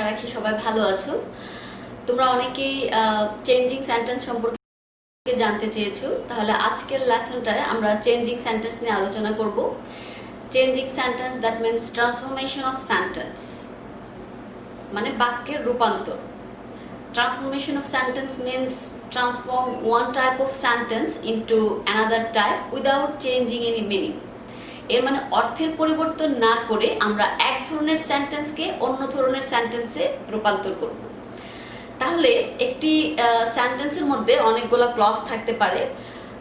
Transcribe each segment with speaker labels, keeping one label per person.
Speaker 1: রাখি সবাই ভালো আছো। তোমরা অনেকেই চেঞ্জিং সেন্টেন্স সম্পর্কে জানতে চেয়েছো, তাহলে আজকের লেসনটায় আমরা চেঞ্জিং সেন্টেন্স নিয়ে আলোচনা করব। Changing sentence that means transformation of sentence, মানে বাক্যের রূপান্তর। Transformation of sentence means transform one type of sentence into another type without changing any meaning. এর মানে অর্থের পরিবর্তন না করে আমরা এক ধরনের সেন্টেন্সকে অন্য ধরনের সেন্টেন্সে রূপান্তর করব। তাহলে একটি সেন্টেন্সের মধ্যে অনেকগুলো ক্লজ থাকতে পারে।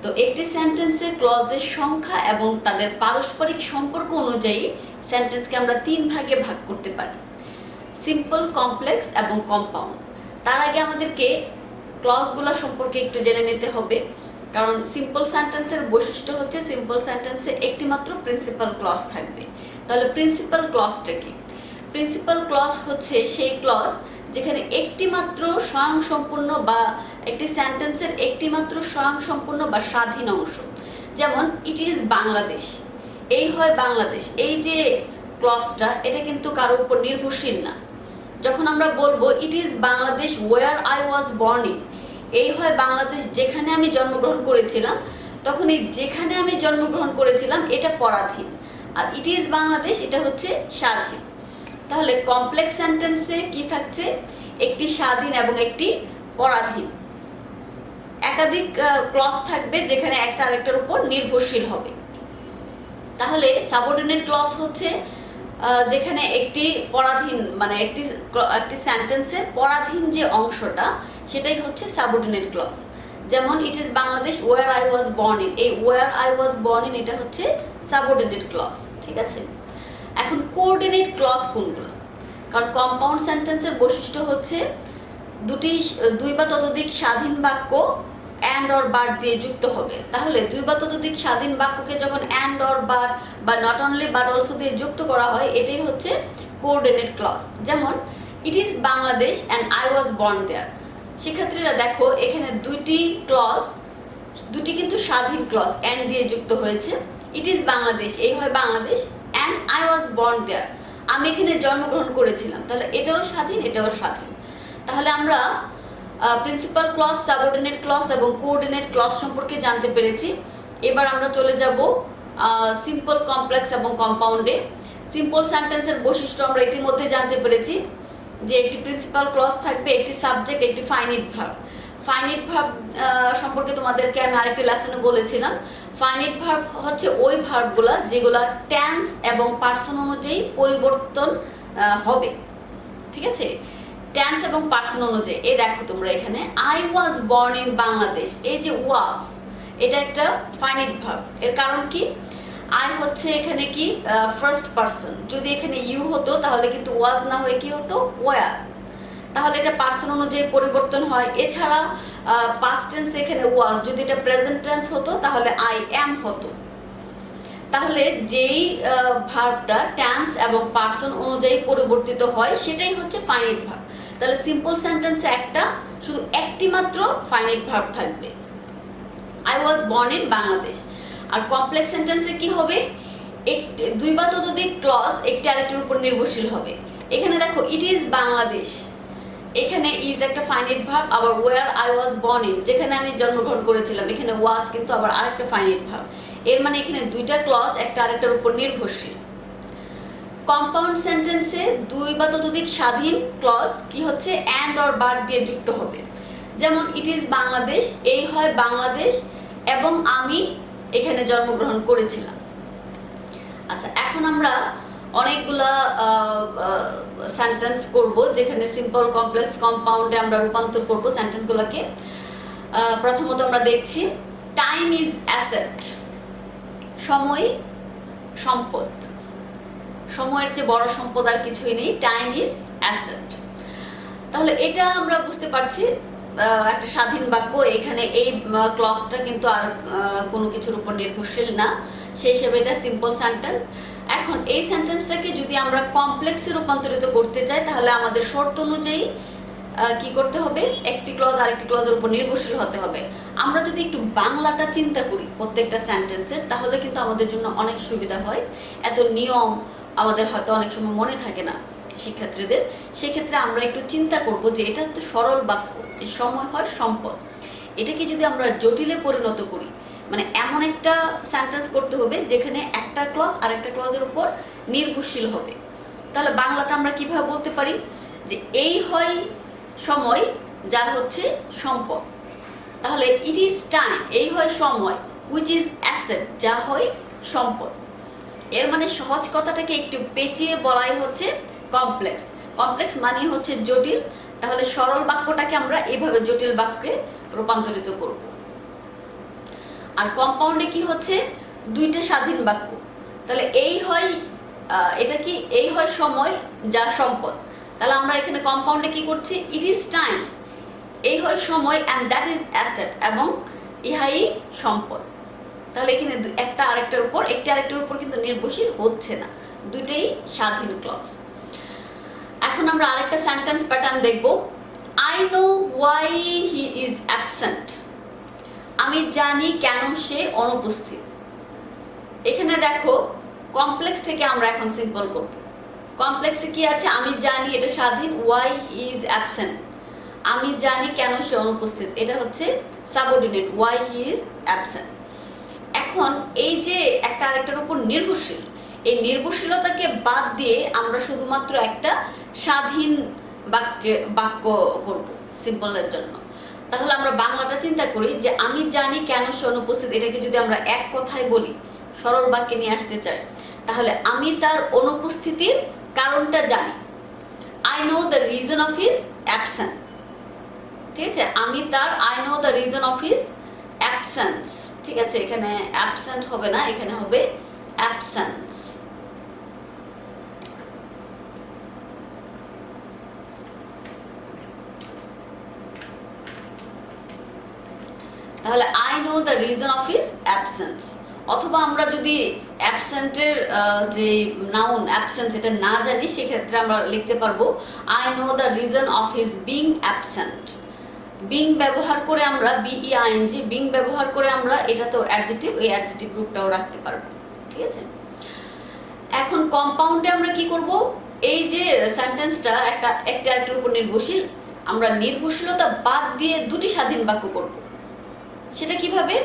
Speaker 1: তো একটি সেন্টেন্সে ক্লজের সংখ্যা এবং তাদের পারস্পরিক সম্পর্ক অনুযায়ী সেন্টেন্সকে আমরা তিন ভাগে ভাগ করতে পারি: সিম্পল, কমপ্লেক্স এবং কম্পাউন্ড। তার আগে আমাদেরকে ক্লজগুলো সম্পর্কে একটু জেনে নিতে হবে, কারণ সিম্পল সেন্টেন্সের বৈশিষ্ট্য হচ্ছে সিম্পল সেন্টেন্সে একটি মাত্র প্রিন্সিপাল ক্লজ থাকবে। তাহলে প্রিন্সিপাল ক্লজটা কি? প্রিন্সিপাল ক্লজ হচ্ছে সেই ক্লজ যেখানে একটি মাত্র স্বয়ংসম্পূর্ণ বা একটি সেন্টেন্সের একটি মাত্র স্বয়ংসম্পূর্ণ বা স্বাধীন অংশ। যেমন ইট ইজ বাংলাদেশ, এই হয় বাংলাদেশ, এই যে ক্লজটা এটা কিন্তু কারো উপর নির্ভরশীল না। যখন আমরা বলবো it is Bangladesh where I was born in, এই হয় বাংলাদেশ যেখানে আমি জন্মগ্রহণ করেছিলাম, তখন এই যেখানে আমি জন্মগ্রহণ করেছিলাম এটা পরাধীন, আর ইট ইজ বাংলাদেশ এটা হচ্ছে স্বাধীন। তাহলে কমপ্লেক্স সেন্টেন্সে কি থাকছে? একটি স্বাধীন এবং একটি পরাধীন। একাধিক ক্লজ থাকবে যেখানে একটা আরেকটার উপর নির্ভরশীল হবে। তাহলে সাবঅর্ডিনেট ক্লজ হচ্ছে যেখানে একটি পরাধীন, মানে একটি সেন্টেন্সের পরাধীন যে অংশটা সেটাই হচ্ছে সাবঅর্ডিনেট ক্লজ। যেমন it is Bangladesh where I was born in, এই where I was born in এটা হচ্ছে সাবঅর্ডিনেট ক্লজ। ঠিক আছে, এখন কোঅর্ডিনেট ক্লজ কোনগুলো? কারণ কম্পাউন্ড সেন্টেন্সের বৈশিষ্ট্য হচ্ছে দুই বা ততোধিক স্বাধীন বাক্য অ্যান্ড অর বার দিয়ে যুক্ত হবে। তাহলে দুই বা ততোধিক স্বাধীন বাক্যকে যখন অ্যান্ড অর বার বা নট অনলি বাট অলসো দিয়ে যুক্ত করা হয় এটাই হচ্ছে কোঅর্ডিনেট ক্লজ। যেমন it is Bangladesh and I was born there. শিক্ষার্থীরা দেখো এখানে দুটি কিন্তু স্বাধীন ক্লজ অ্যান্ড দিয়ে যুক্ত হয়েছে। ইট ইজ বাংলাদেশ, এই হয় Bangladesh, and I was born there, আমি এখানে জন্মগ্রহণ করেছিলাম। তাহলে এটাও স্বাধীন এটাও স্বাধীন। তাহলে আমরা প্রিন্সিপাল ক্লজ, সাবঅর্ডিনেট ক্লজ এবং কোঅর্ডিনেট ক্লজ সম্পর্কে জানতে পেরেছি। এবার আমরা চলে যাব সিম্পল, কমপ্লেক্স এবং কম্পাউন্ডে। সিম্পল সেন্টেন্সের বৈশিষ্ট্য আমরা ইতিমধ্যে জানতে পেরেছি যে একটি প্রিন্সিপাল ক্লজ থাকবে, একটি সাবজেক্ট, একটি ফাইনিট ভার্ব। ফাইনিট ভার্ব সম্পর্কে তোমাদেরকে আমি আরেকটি লেসনে বলেছিলাম। ফাইনিট ভার্ব হচ্ছে ওই ভার্বগুলো যেগুলো টেন্স এবং পার্সন অনুযায়ী পরিবর্তন হবে। ঠিক আছে, টেন্স এবং পার্সন অনুযায়ী। এই দেখো তোমরা এখানে I was born in Bangladesh, এই যে ওয়াজ এটা একটা ফাইনিট ভার্ব। এর কারণ কি? আই হচ্ছে এখানে কি ফার্স্ট পার্সন, যদি এখানে ইউ হতো তাহলে কিন্তু ওয়াজ না হয়ে কি হতো? ওয়ার। তাহলে এটা পার্সন অনুযায়ী পরিবর্তন হয়। এছাড়া পাস্ট টেন্স এখানে ওয়াজ, যদি এটা প্রেজেন্ট টেন্স হতো তাহলে আই অ্যাম হতো। তাহলে যেই ভার্বটা টেন্স এবং পার্সন অনুযায়ী পরিবর্তিত হয় সেটাই হচ্ছে ফাইনিট ভার্ব। তাহলে সিম্পল সেন্টেন্সে শুধু একটি মাত্র ফাইনিট ভার্ব থাকবে, I was born in Bangladesh. আর কমপ্লেক্স সেন্টেন্সে কি হবে? দুই বা ততোধিক ক্লজ একটি আরেকটির উপর নির্ভরশীল হবে। এখানে দেখো ইট ইজ বাংলাদেশ, এখানে ইজ একটা ফাইনিট ভার্ব, আবার where I was born in যেখানে আমি জন্মগ্রহণ করেছিলাম এখানে ওয়াজ কিন্তু আবার আরেকটা ফাইনিট ভার্ব। এর মানে এখানে দুইটা ক্লজ একটা আরেকটার উপর নির্ভরশীল। কম্পাউন্ড সেন্টেন্সে দুই বা ততোধিক স্বাধীন ক্লজ কি হচ্ছে? অ্যান্ড অর বার দিয়ে যুক্ত হবে। যেমন ইট ইজ বাংলাদেশ, এই হয় বাংলাদেশ এবং আমি এখানে জন্মগ্রহণ করেছিলাম। আচ্ছা, এখন আমরা অনেকগুলা সেন্টেন্স করব যেখানে সিম্পল, কমপ্লেক্স, কম্পাউন্ডে আমরা রূপান্তর করব সেন্টেন্সগুলোকে। প্রথমত আমরা দেখছি টাইম ইজ অ্যাসেট, সময় সম্পদ। সময়ের চেয়ে বড় সম্পদ আর কিছুই নেই, টাইম ইজ অ্যাসেট। তাহলে এটা আমরা বুঝতে পারছি একটা স্বাধীন বাক্য, এখানে এই ক্লজটা কিন্তু আর কোনো কিছুর উপর নির্ভরশীল না, সেই হিসেবে এটা সিম্পল সেন্টেন্স। এখন এই সেন্টেন্সটাকে যদি আমরা কমপ্লেক্সে রূপান্তরিত করতে চাই তাহলে আমাদের শর্ত অনুযায়ী কি করতে হবে? একটি ক্লজ আরেকটি ক্লজের উপর নির্ভরশীল হতে হবে। আমরা যদি একটু বাংলাটা চিন্তা করি প্রত্যেকটা সেন্টেন্সের তাহলে কিন্তু আমাদের জন্য অনেক সুবিধা হয়। এত নিয়ম আমাদের হয়তো অনেক সময় মনে থাকে না। শিক্ষার্থীদের, সেক্ষেত্রে আমরা একটু চিন্তা করব যে এটা তো সরল বাক্য, যে সময় হয় সম্পদ, এটাকে যদি আমরা জটিলে পরিণত করি, মানে এমন একটা সেন্টেন্স করতে হবে যেখানে একটা ক্লজ আরেকটা ক্লজের উপর নির্ভরশীল হবে। তাহলে বাংলাটা আমরা কিভাবে বলতে পারি যে এই হয় সময় যা হচ্ছে সম্পদ। তাহলে ইট ইজ টাইম, এই হয় সময়, উইচ ইজ অ্যাসেট, যা হয় সম্পদ। এর মানে সহজ কথাটাকে একটু পেঁচিয়ে বলাই হচ্ছে কমপ্লেক্স। কমপ্লেক্স মানে হচ্ছে জটিল। তাহলে সরল বাক্যটাকে আমরা এইভাবে জটিল বাক্যে রূপান্তরিত করব। আর কম্পাউন্ডে কি হচ্ছে, দুইটা স্বাধীন বাক্য। তাহলে এই হয় এটা কি, এই হয় সময় যা সম্পদ। তাহলে আমরা এখানে কম্পাউন্ডে কি করছি, ইট ইজ টাইম, এই হয় সময়, অ্যান্ড দ্যাট ইজ অ্যাসেট, এবং ইহাই সম্পদ। তাহলে এখানে একটা আরেকটার উপর, একটি আরেকটার উপর কিন্তু নির্ভরশীল হচ্ছে না, দুইটাই স্বাধীন ক্লজ। এখন আমরা আরেকটা সেন্টেন্স প্যাটার্ন দেখব। I know why he is absent, আমি জানি কেন সে অনুপস্থিত। এখানে দেখো কমপ্লেক্স থেকে আমরা এখন সিম্পল করব। কমপ্লেক্সে কি আছে, আমি জানি, এটা স্বাধীন, ওয়াই হি ইজ অ্যাবসেন্ট, আমি জানি কেন সে অনুপস্থিত, এটা হচ্ছে subordinate, why he is absent. এখন এই যে একটা আরেকটার উপর নির্ভরশীল, এই নির্ভরশীলতাকে বাদ দিয়ে আমরা শুধুমাত্র একটা স্বাধীন বাক্য করব সিম্পলের জন্য। তাহলে আমরা বাংলাটা চিন্তা করি যে আমি জানি কেন সে অনুপস্থিত, এটাকে যদি আমরা এক কথায় বলি, সরল বাক্যে নিয়ে আসতে চাই, তাহলে আমি তার অনুপস্থিতির কারণটা জানি। I know the reason of his absent. ঠিক আছে, আমি তার, I know the reason of his absence. ঠিক আছে, এখানে অ্যাবসেন্ট হবে না, এখানে হবে অ্যাবসেন্স। তাহলে I know the reason of his absence. অথবা আমরা যদি অ্যাবসেন্টের যে নাউন অ্যাবসেন্স এটা না জানি, সেক্ষেত্রে আমরা লিখতে পারবো I know the reason of his being absent. Being ব্যবহার করে আমরা, বিইআইএনজি, বিং ব্যবহার করে আমরা, এটা তো অ্যাডজেক্টিভ, এই অ্যাডজেক্টিভ গ্রুপটাও রাখতে পারবো। ঠিক আছে, এখন কম্পাউন্ডে আমরা কি করব, এই যে সেন্টেন্সটা একটা আরেকটার উপর নির্ভরশীল, আমরা নির্ভরশীলতা বাদ দিয়ে দুটি স্বাধীন বাক্য করব। সেটা কিভাবে,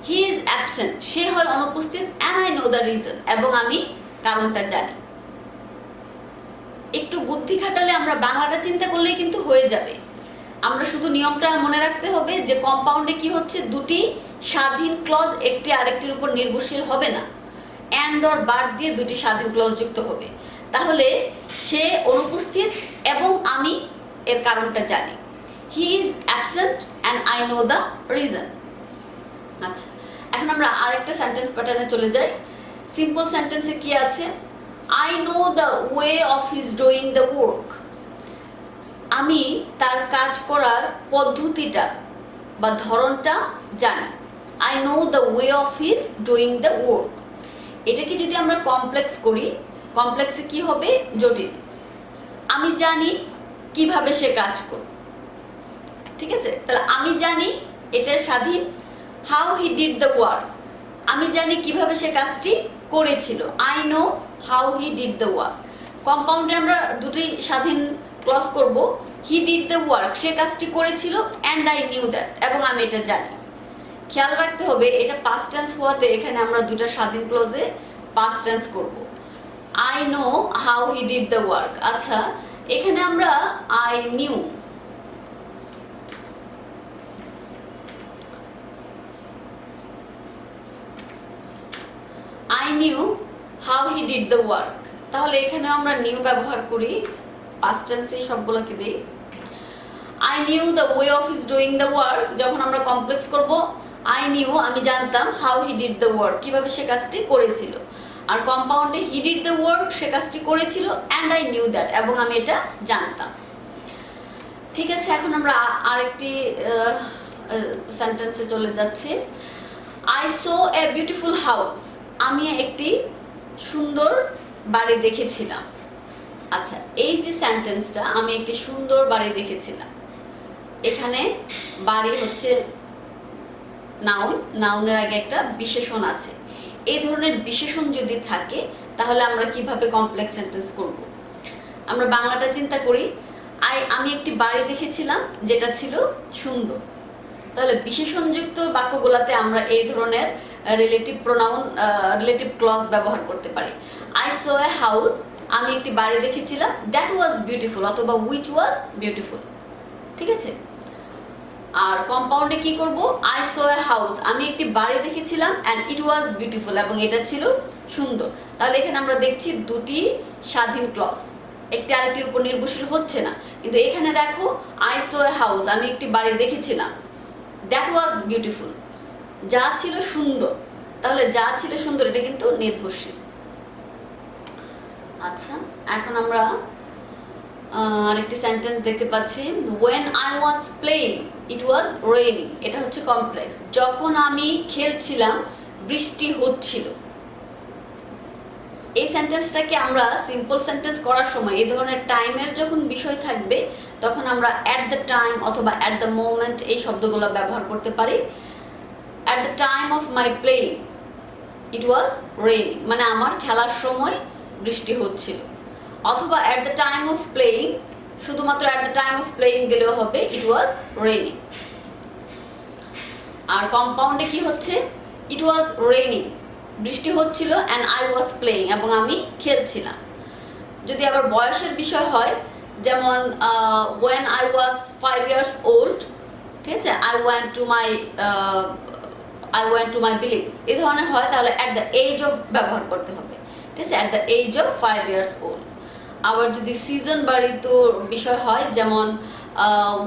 Speaker 1: হি ইজ অ্যাবসেন্ট, সে হয় অনুপস্থিত, and I know the reason, এবং আমি কারণটা জানি। একটু বুদ্ধি খাটালে আমরা বাংলাটা চিন্তা করলেই কিন্তু হয়ে যাবে। আমরা শুধু নিয়মটা মনে রাখতে হবে যে কম্পাউন্ডে কি হচ্ছে, দুটি স্বাধীন ক্লজ একটি আরেকটির উপর নির্ভরশীল হবে না, অ্যান্ড অর বাদ দিয়ে দুটি স্বাধীন ক্লজ যুক্ত হবে। তাহলে সে অনুপস্থিত এবং আমি এর কারণটা জানি। He is absent and I know the reason. আচ্ছা, এখন আমরা আরেকটা সেন্টেন্স প্যাটার্নে চলে যাই। সিম্পল সেন্টেন্সে কি আছে, I know the way of his doing the work, আমি তার কাজ করার পদ্ধতিটা বা ধরনটা জানি। I know the way of his doing the work. এটাকে যদি আমরা কমপ্লেক্স করি, কমপ্লেক্সে কি হবে, জটিল। আমি জানি কিভাবে সে কাজ করে। ঠিক আছে, তাহলে আমি জানি, এটা স্বাধীন, how he did the work, আমি জানি কিভাবে সে কাজটি করেছিল। I know how he did the work. কম্পাউন্ডে আমরা দুটি স্বাধীন ক্লজ করব, হি ডিড দ্য ওয়ার্ক, সে কাজটি করেছিল, অ্যান্ড আই নিউ দ্যাট, এবং আমি এটা জানি। খেয়াল রাখতে হবে এটা পাস্ট টেন্স হওয়াতে এখানে আমরা দুটা স্বাধীন ক্লজে পাস্ট টেন্স করব। I know how he did the work. আচ্ছা, এখানে আমরা I knew, I knew how he did the work। তাহলে এখানে আমরা নিউ ব্যবহার করি, পাস্ট টেন্সে সবগুলোকে দিই। I knew the way of his doing the work, যখন আমরা কমপ্লেক্স করব, I knew, আমি জানতাম, how he did the work, কিভাবে সে কাজটি করেছিল। আর কম্পাউন্ডে he did the work, সে কাজটি করেছিল, and I knew that, এবং আমি এটা জানতাম। ঠিক আছে, এখন আমরা আরেকটি সেন্টেন্সে চলে যাচ্ছি। I saw a beautiful house, আমি একটি সুন্দর বাড়ি দেখেছিলাম। আচ্ছা, এই যে সেন্টেন্সটা, আমি একটি সুন্দর বাড়ি দেখেছিলাম, এখানে বাড়ি হচ্ছে নাউন, নাউনের আগে একটা বিশেষণ আছে। এই ধরনের বিশেষণ যদি থাকে তাহলে আমরা কিভাবে কমপ্লেক্স সেন্টেন্স করব। আমরা বাংলাটা চিন্তা করি, আমি একটি বাড়ি দেখেছিলাম যেটা ছিল সুন্দর। তাহলে বিশেষণযুক্ত বাক্যগুলোতে আমরা এই ধরনের রিলেটিভ প্রোনাউন, রিলেটিভ ক্লজ ব্যবহার করতে পারি। আই স এ হাউস, আমি একটি বাড়ি দেখেছিলাম, দ্যাট ওয়াজ বিউটিফুল অথবা উইচ ওয়াজ বিউটিফুল। ঠিক আছে। আর কম্পাউন্ডে কি করব, আই স এ হাউস, আমি একটি বাড়ি দেখেছিলাম অ্যান্ড ইট ওয়াজ বিউটিফুল, এবং এটা ছিল সুন্দর। তাহলে এখানে আমরা দেখছি দুটি স্বাধীন ক্লজ, একটি আরেকটির উপর নির্ভরশীল হচ্ছে না। কিন্তু এখানে দেখো, আই স এ হাউস, আমি একটি বাড়ি দেখেছিলাম, দ্যাট ওয়াজ বিউটিফুল, যা ছিল সুন্দর। তাহলে যা ছিল সুন্দর এটা কিন্তু নির্ভরশীল। আচ্ছা, এখন আমরা আরেকটি সেন্টেন্স দেখতে পাচ্ছি, when I was playing it was raining, এটা হচ্ছে কমপ্লেক্স। যখন আমি খেলছিলাম বৃষ্টি হচ্ছিল। এই সেন্টেন্সটাকে আমরা সিম্পল সেন্টেন্স করার সময় এই ধরনের টাইমের যখন বিষয় থাকবে তখন আমরা অ্যাট দ্য টাইম অথবা অ্যাট দ্য মোমেন্ট এই শব্দগুলো ব্যবহার করতে পারি। At the time of my playing it was raining, মানে আমার খেলার সময় বৃষ্টি হচ্ছিল। অথবা at the time of playing, শুধুমাত্র at the time of playing দিলেও হবে, ইট ওয়াজ রেইনিং। আর কম্পাউন্ডে কি হচ্ছে, ইট ওয়াজ রেইনিং, বৃষ্টি হচ্ছিল, অ্যান্ড আই ওয়াজ প্লেইং, এবং আমি খেলছিলাম। যদি আবার বয়সের বিষয় হয়, যেমন when I was 5 years old, ঠিক আছে, I went to my village, এই ধরনের হয় তাহলে at the age of ব্যবহার করতে হবে। ঠিক আছে, at the age of 5 years old। আবার যদি সিজন বা ঋতুর বিষয় হয়, যেমন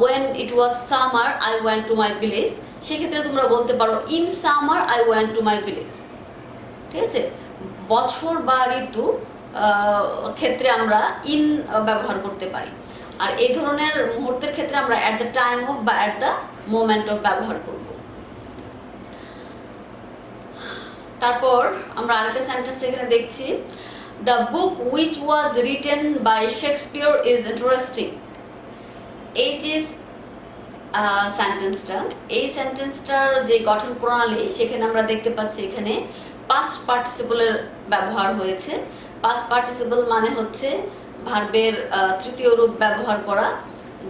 Speaker 1: when it was summer I went to my village, সেক্ষেত্রে তোমরা বলতে পারো in summer I went to my village। ঠিক আছে, বছর বা ঋতু ক্ষেত্রে আমরা ইন ব্যবহার করতে পারি। আর এই ধরনের মুহূর্তের ক্ষেত্রে আমরা অ্যাট দ্য টাইম অফ বা অ্যাট দ্য মোমেন্ট অফ ব্যবহার করব। তারপর আমরা আরেকটা সেন্টেন্স এখানে দেখছি, the book which was written by Shakespeare is interesting. এই যে সেন্টেন্সটা, এই সেন্টেন্সটার যে গঠন প্রণালী সেখানে আমরা দেখতে পাচ্ছি এখানে পাস্ট পার্টিসিপলের ব্যবহার হয়েছে। পাস্ট পার্টিসিপল মানে হচ্ছে ভার্বের তৃতীয় রূপ ব্যবহার করা,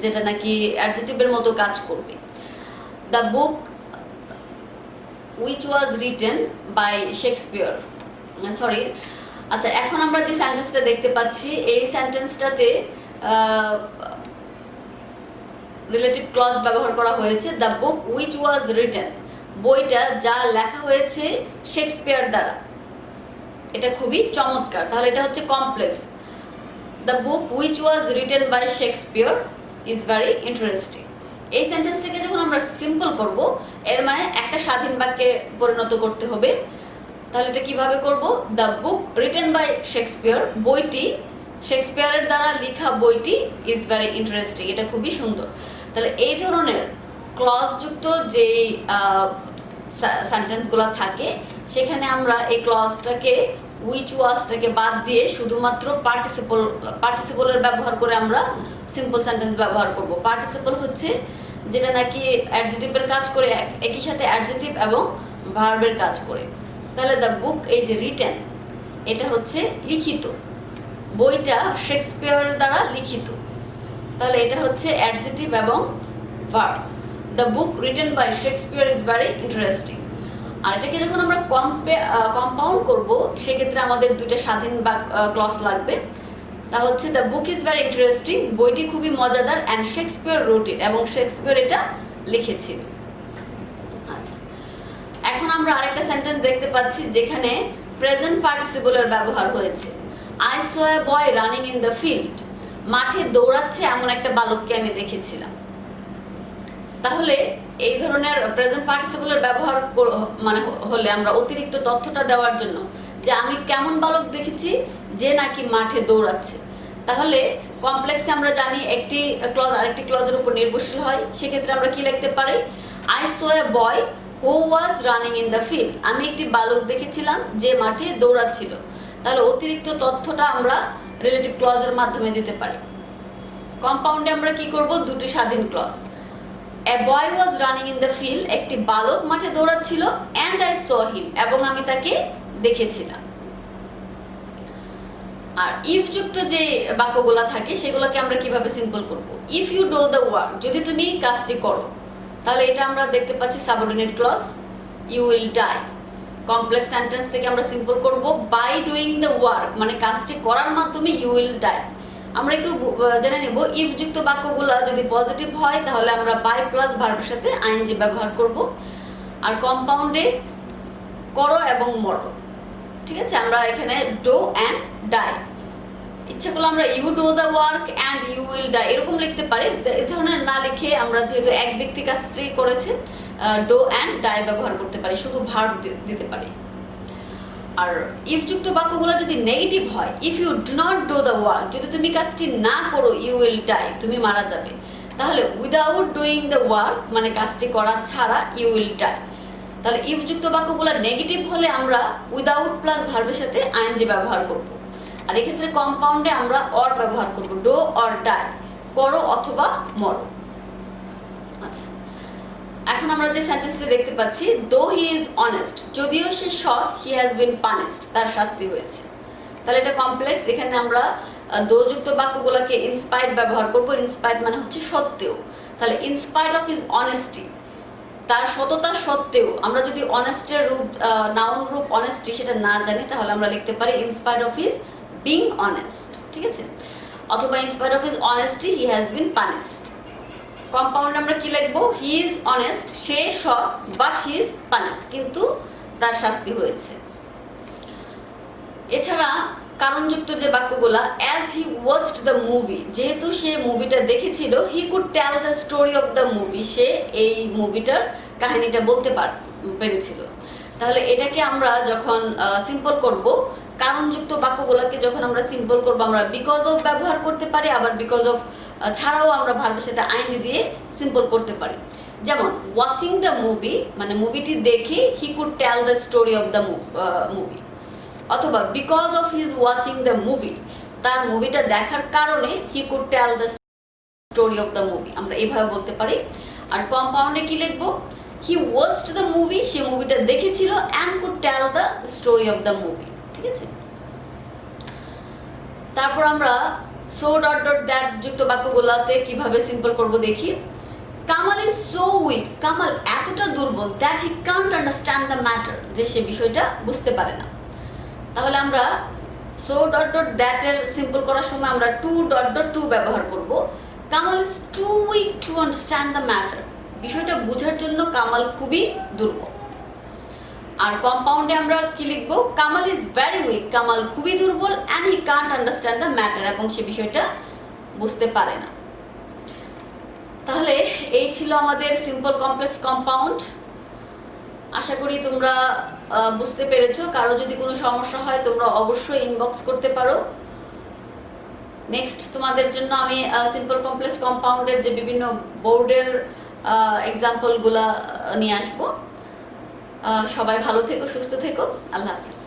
Speaker 1: যেটা নাকি অ্যাডজেক্টিভের মতো কাজ করবে। The book which was written by Shakespeare, sorry. আচ্ছা, এখন আমরা যে সেন্টেন্সটা দেখতে পাচ্ছি এই সেন্টেন্সটাতে রিলেটিভ ক্লজ ব্যবহার করা হয়েছে, the book which was written, বইটা যা লেখা হয়েছে শেক্সপিয়ার দ্বারা। এটা খুবই চমৎকার। তাহলে এটা হচ্ছে complex. The book which was written by Shakespeare is very interesting. এই সেন্টেন্সটাকে যখন আমরা সিম্পল করব, এর মানে একটা স্বাধীন বাক্যে পরিণত করতে হবে। তাহলে এটা কিভাবে করব, the book written by Shakespeare, বইটি শেক্সপিয়ারের দ্বারা লেখা বইটি ইজ ভেরি ইন্টারেস্টিং, এটা খুবই সুন্দর। তাহলে এই ধরনের ক্লজযুক্ত যেই সেন্টেন্সগুলো থাকে আমরা এই ক্লজটাকে উইচ ওয়াজটাকে বাদ দিয়ে শুধুমাত্র পার্টিসিপলের ব্যবহার করে আমরা সিম্পল সেন্টেন্স ব্যবহার করব। পার্টিসিপল হচ্ছে যেটা নাকি অ্যাডজেক্টিভের কাজ করে, একই সাথে অ্যাডজেক্টিভ এবং ভার্বের কাজ করে। তাহলে দ্য বুক, এই যে রিটেন, এটা হচ্ছে লিখিত, বইটা শেক্সপিয়র দ্বারা লিখিত। তাহলে এটা হচ্ছে অ্যাডজেক্টিভ এবং verb. The book written by Shakespeare is very interesting. আর এটাকে যখন আমরা কম্পাউন্ড করব সেক্ষেত্রে আমাদের দুইটা স্বাধীন বা ক্লজ লাগবে। তা হচ্ছে the book is very interesting, বইটি খুবই মজাদার, অ্যান্ড শেক্সপিয়র রোট ইট, এবং শেক্সপিয়র এটা লিখেছিল। আচ্ছা, এখন আমরা আরেকটা সেন্টেন্স দেখতে পাচ্ছি যেখানে প্রেজেন্ট পার্টিসিপলের ব্যবহার হয়েছে। I saw A boy running in the field, মাঠে দৌড়াচ্ছে এমন একটা বালককে আমি দেখেছিলাম। তাহলে এই ধরনের প্রেজেন্ট পার্টিসিপলের ব্যবহার মানে হলে আমরা অতিরিক্ত তথ্যটা দেওয়ার জন্য যে আমি কেমন বালক দেখেছি যে নাকি মাঠে দৌড়াচ্ছে। তাহলে কমপ্লেক্সে আমরা জানি একটি ক্লজ আরেকটি ক্লজের উপর নির্ভরশীল হয়। সেক্ষেত্রে আমরা কি লিখতে পারি, I saw A boy who was running in the field, আমি একটি বালক দেখেছিলাম যে মাঠে দৌড়াচ্ছিল। তাহলে অতিরিক্ত তথ্যটা আমরা রিলেটিভ ক্লজের মাধ্যমে দিতে পারি। কম্পাউন্ডে আমরা কি করব, দুটি স্বাধীন clause. A boy was running in the field, একটি বালক মাঠে দৌড়াচ্ছিল, and I saw him, এবং আমি তাকে দেখেছিলাম। আর ইফ যুক্ত যে বাক্যগুলো থাকে সেগুলোকে আমরা কিভাবে সিম্পল করব? If you do the work, যদি তুমি কাজটি করো, তাহলে এটা আমরা দেখতে পাচ্ছি subordinate clause, you will die. Complex sentence থেকে আমরা সিম্পল করব বাই ডুইং দ্য ওয়ার্ক, মানে কাজটি করার মাধ্যমে ইউ উইল ডাই। আমরা একটু জেনে নেব ইফ যুক্ত বাক্যগুলো যদি পজিটিভ হয় তাহলে আমরা বাই প্লাস ভার্বের সাথে আইএনজি ব্যবহার করব। আর কম্পাউন্ডে করো এবং মরো, ঠিক আছে? আমরা এখানে ডো অ্যান্ড ডাই, ইচ্ছা করলে আমরা you do the work and you will die এরকম লিখতে পারি। এই ধরনের না লিখে আমরা যেহেতু এক ব্যক্তি কাজটি করেছে, ডো অ্যান্ড ডাই ব্যবহার করতে পারি, শুধু ভার্ব দিতে পারি। আর ইফ যুক্ত বাক্যগুলো যদি নেগেটিভ হয়, if you do not do the work, যদি তুমি কাজটি না করো, ইউ উইল ডাই, তুমি মারা যাবে। তাহলে উইদাউট ডুইং দ্য ওয়ার্ক মানে কাজটি করা ছাড়া ইউ উইল ডাই। তাহলে ইফ যুক্ত বাক্যগুলো নেগেটিভ হলে আমরা উইদাউট প্লাস ভার্বের সাথে আইএনজি ব্যবহার করব। আর এক্ষেত্রে কম্পাউন্ডে আমরা অর ব্যবহার করব, ডো অর ডাই, করো অথবা মরো। আচ্ছা, এখন আমরা যে সেন্টেন্সটা দেখতে পাচ্ছি, দো হি ইজ অনেস্ট, যদিও সে সৎ, হি হ্যাজ বিন পানিশড, তার শাস্তি হয়েছে। তাহলে এটা কমপ্লেক্স, এখানে আমরা দো যুক্ত বাক্যগুলোকে ইনস্পাইট ব্যবহার করব। ইনস্পাইট মানে হচ্ছে সত্ত্বেও। তাহলে ইনস্পাইট অফ হিজ অনেস্টি, তার সততা সত্ত্বেও, আমরা যদি অনেস্টের রূপ নাউন রূপ অনেস্টি সেটা না জানি তাহলে আমরা লিখতে পারি in spite of his being honest, ঠিক আছে? অথবা in spite of his honesty he has been punished. Compound আমরা কি লিখবো? হি ইজ অনেস্ট, সে সৎ, বাট হি ইজ পানিশড, কিন্তু তার শাস্তি হয়েছে। এছাড়া কারণযুক্ত যে বাক্যগুলা, as he watched the movie, যেহেতু সে মুভিটা দেখেছিল, he could tell the story of the movie, সে এই মুভিটার কাহিনীটা বলতে পেরেছিল। তাহলে এটাকে আমরা যখন সিম্পল করব, কারণযুক্ত বাক্যগুলোকে যখন আমরা সিম্পল করব, আমরা বিকজ অফ ব্যবহার করতে পারি, আবার বিকজ অফ ছাড়াও আমরা ভার্বের সাথে আইএনজি দিয়ে সিম্পল করতে পারি। যেমন ওয়াচিং দ্য মুভি মানে মুভিটি দেখে he could tell the story of the movie, অথবা because of his watching the movie, তার মুভিটা দেখার কারণে he could tell the story of the movie, আমরা এইভাবে বলতে পারি। আর কম্পাউন্ডে কি লিখবো? হি ওয়াচড দ্য মুভি, সে মুভিটা দেখেছিল, and could tell the story of the movie, ঠিক আছে? তারপর আমরা সো ডট ডট দ্যাট যুক্ত বাক্যগুলোতে কিভাবে সিম্পল করব দেখি। Kamal is so weak, Kamal এতটা দুর্বল, that he can't understand the matter, যে সে বিষয়টা বুঝতে পারে না। তাহলে আমরা সো ডট ডট দ্যাট এর সিম্পল করার সময় আমরা টু ডট ডট টু ব্যবহার করব। Kamal is too weak to understand the matter, বিষয়টা বোঝার জন্য কামাল খুবই দুর্বল। আর কম্পাউন্ডে আমরা কি লিখবো? Kamal is very weak, Kamal খুবই দুর্বল, and he can't understand the matter, এবং সে বিষয়টা বুঝতে পারে না। তাহলে এই ছিল আমাদের সিম্পল কমপ্লেক্স কম্পাউন্ড। আশা করি তোমরা বুঝতে পেরেছো। কারো যদি কোনো সমস্যা হয় তোমরা অবশ্যই ইনবক্স করতে পারো। নেক্সট তোমাদের জন্য আমি সিম্পল কমপ্লেক্স কম্পাউন্ডের যে বিভিন্ন বোর্ডের এক্সাম্পলগুলা নিয়ে আসবো। সবাই ভালো থেকো, সুস্থ থেকো, আল্লাহ হাফিজ।